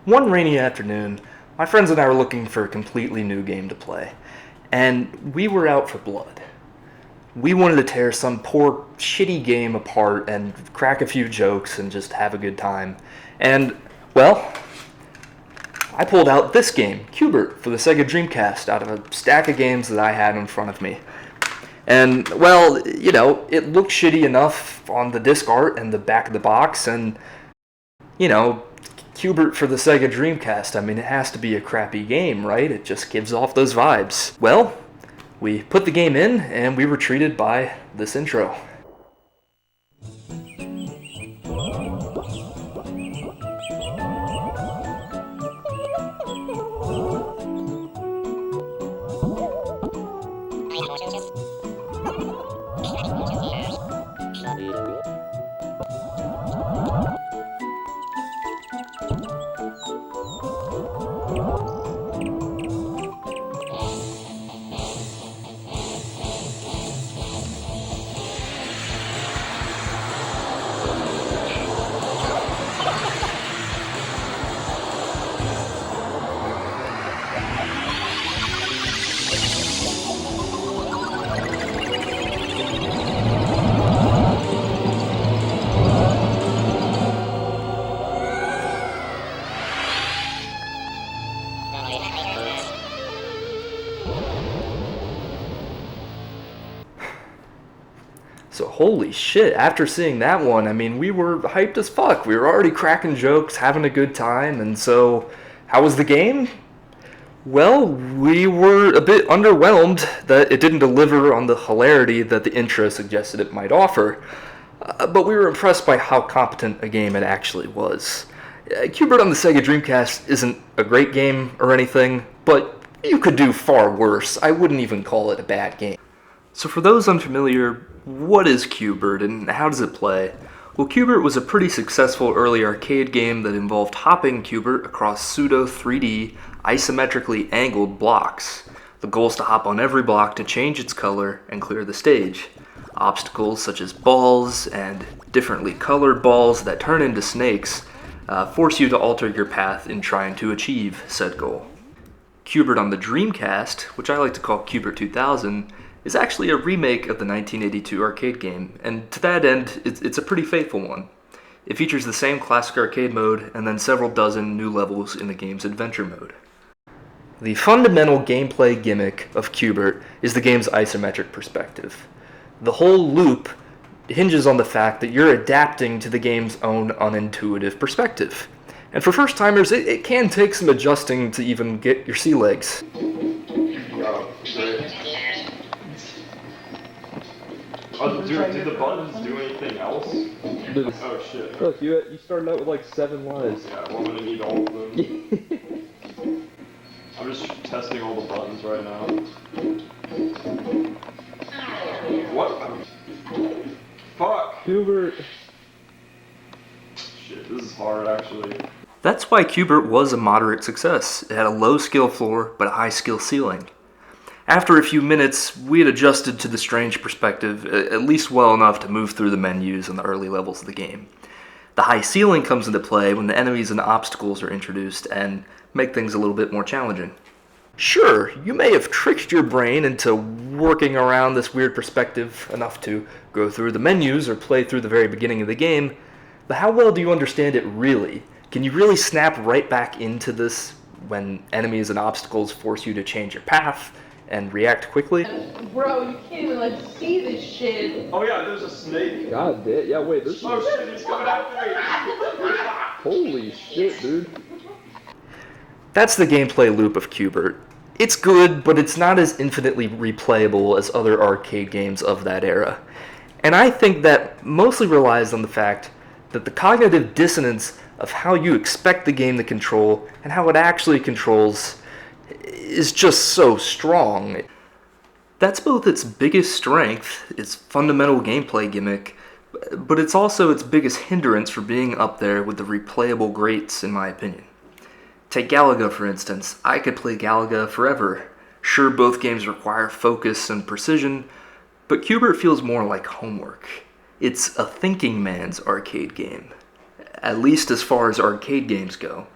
One rainy afternoon, my friends and I were looking for a completely new game to play, and we were out for blood. We wanted to tear some poor, shitty game apart and crack a few jokes and just have a good time. And, well, I pulled out this game, Qbert, for the Sega Dreamcast out of a stack of games that I had in front of me. And, well, it looked shitty enough on the disc art and the back of the box, and, you know, Qbert for the Sega Dreamcast, I mean, it has to be a crappy game, right? It just gives off those vibes. Well, we put the game in, and we were treated by this intro. So holy shit, after seeing that one, I mean, we were hyped as fuck. We were already cracking jokes, having a good time, and so, how was the game? Well, we were a bit underwhelmed that it didn't deliver on the hilarity that the intro suggested it might offer, but we were impressed by how competent a game it actually was. Qbert on the Sega Dreamcast isn't a great game or anything, but you could do far worse. I wouldn't even call it a bad game. So for those unfamiliar, what is Qbert and how does it play? Well, Qbert was a pretty successful early arcade game that involved hopping Qbert across pseudo 3D, isometrically angled blocks. The goal is to hop on every block to change its color and clear the stage. Obstacles such as balls and differently colored balls that turn into snakes force you to alter your path in trying to achieve said goal. Qbert on the Dreamcast, which I like to call Qbert 2000, is actually a remake of the 1982 arcade game, and to that end, it's a pretty faithful one. It features the same classic arcade mode and then several dozen new levels in the game's adventure mode. The fundamental gameplay gimmick of Qbert is the game's isometric perspective. The whole loop hinges on the fact that you're adapting to the game's own unintuitive perspective. And for first-timers, it can take some adjusting to even get your sea legs. Oh, do the buttons do anything else? Oh shit. Look, you started out with like 7 lives. Yeah, well, I'm gonna need all of them. I'm just testing all the buttons right now. What? Fuck! Qbert. Shit, this is hard actually. That's why Qbert was a moderate success. It had a low skill floor, but a high skill ceiling. After a few minutes, we had adjusted to the strange perspective at least well enough to move through the menus on the early levels of the game. The high ceiling comes into play when the enemies and obstacles are introduced and make things a little bit more challenging. Sure, you may have tricked your brain into working around this weird perspective enough to go through the menus or play through the very beginning of the game, but how well do you understand it really? Can you really snap right back into this when enemies and obstacles force you to change your path and react quickly? Bro, you can't even see this shit. Oh yeah, there's a snake. God damn. Yeah, wait, there's Oh shit, he's coming after me! Holy shit, dude. That's the gameplay loop of Qbert. It's good, but it's not as infinitely replayable as other arcade games of that era. And I think that mostly relies on the fact that the cognitive dissonance of how you expect the game to control and how it actually controls is just so strong. That's both its biggest strength, its fundamental gameplay gimmick, but it's also its biggest hindrance for being up there with the replayable greats, in my opinion. Take Galaga, for instance. I could play Galaga forever. Sure, both games require focus and precision, but Qbert feels more like homework. It's a thinking man's arcade game, at least as far as arcade games go.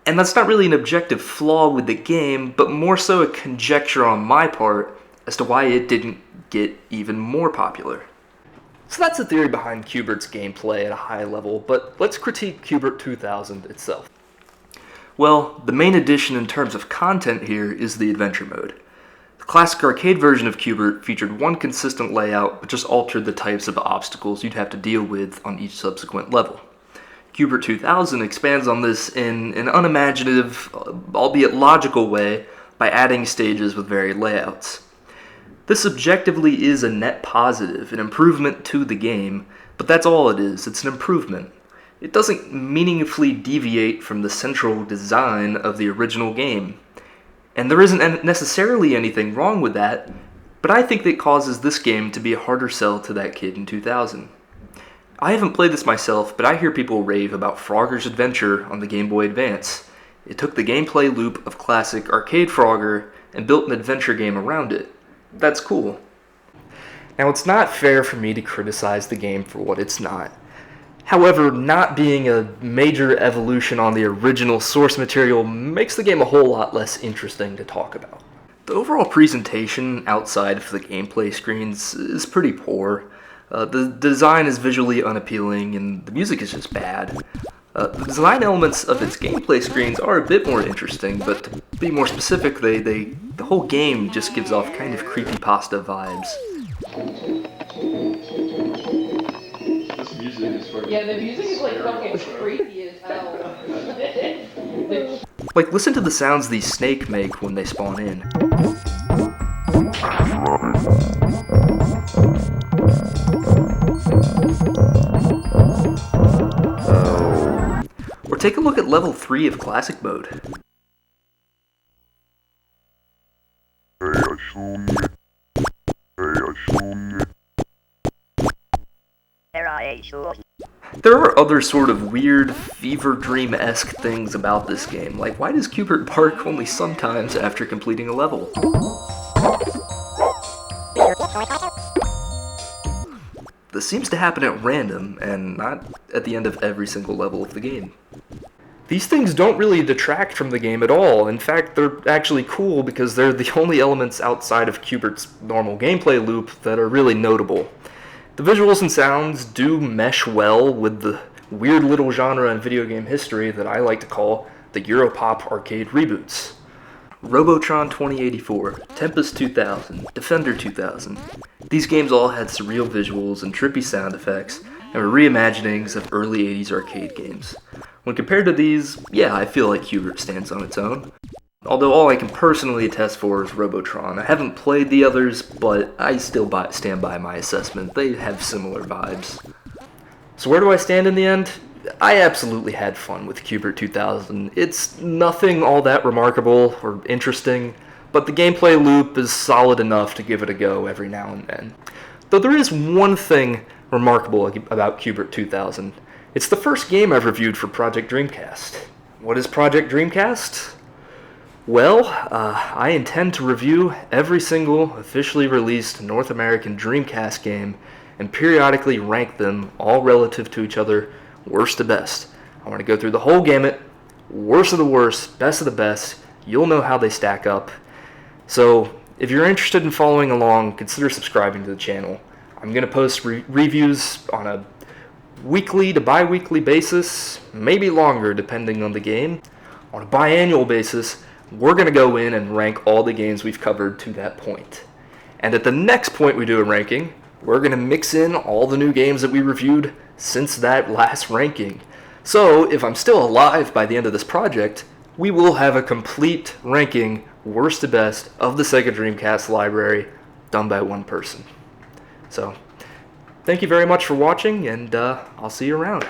And that's not really an objective flaw with the game, but more so a conjecture on my part as to why it didn't get even more popular. So that's the theory behind Q*bert's gameplay at a high level, but let's critique Q*bert 2000 itself. Well, the main addition in terms of content here is the adventure mode. The classic arcade version of Q*bert featured one consistent layout, but just altered the types of obstacles you'd have to deal with on each subsequent level. Q*bert 2000 expands on this in an unimaginative, albeit logical way by adding stages with varied layouts. This objectively is a net positive, an improvement to the game, but that's all it is, it's an improvement. It doesn't meaningfully deviate from the central design of the original game. And there isn't necessarily anything wrong with that, but I think that causes this game to be a harder sell to that kid in 2000. I haven't played this myself, but I hear people rave about Frogger's Adventure on the Game Boy Advance. It took the gameplay loop of classic arcade Frogger and built an adventure game around it. That's cool. Now, it's not fair for me to criticize the game for what it's not. However, not being a major evolution on the original source material makes the game a whole lot less interesting to talk about. The overall presentation outside of the gameplay screens is pretty poor. The design is visually unappealing and the music is just bad. The design elements of its gameplay screens are a bit more interesting, but to be more specific, the whole game just gives off kind of creepypasta vibes. This music is fucking... Yeah, the music is like fucking creepy as hell. Like, listen to the sounds these snake make when they spawn in. Or take a look at level 3 of Classic Mode. There are other sort of weird, fever dream-esque things about this game, like why does Q*bert bark only sometimes after completing a level? This seems to happen at random, and not at the end of every single level of the game. These things don't really detract from the game at all. In fact, they're actually cool because they're the only elements outside of Q*bert's normal gameplay loop that are really notable. The visuals and sounds do mesh well with the weird little genre in video game history that I like to call the Europop arcade reboots. Robotron 2084, Tempest 2000, Defender 2000. These games all had surreal visuals and trippy sound effects, and were reimaginings of early 80s arcade games. When compared to these, yeah, I feel like Q*bert stands on its own. Although all I can personally attest for is Robotron. I haven't played the others, but I still stand by my assessment. They have similar vibes. So where do I stand in the end? I absolutely had fun with Q*bert 2000. It's nothing all that remarkable or interesting, but the gameplay loop is solid enough to give it a go every now and then. Though there is one thing remarkable about Q*bert 2000. It's the first game I've reviewed for Project Dreamcast. What is Project Dreamcast? Well, I intend to review every single officially released North American Dreamcast game and periodically rank them all relative to each other, worst to best. I want to go through the whole gamut, worst of the worst, best of the best. You'll know how they stack up. So, if you're interested in following along, consider subscribing to the channel. I'm going to post reviews on a weekly to bi-weekly basis, maybe longer depending on the game. On a biannual basis, we're going to go in and rank all the games we've covered to that point. And at the next point we do a ranking, we're going to mix in all the new games that we reviewed since that last ranking. So, if I'm still alive by the end of this project, we will have a complete ranking, worst to best, of the Sega Dreamcast library, done by one person. So, thank you very much for watching, and I'll see you around.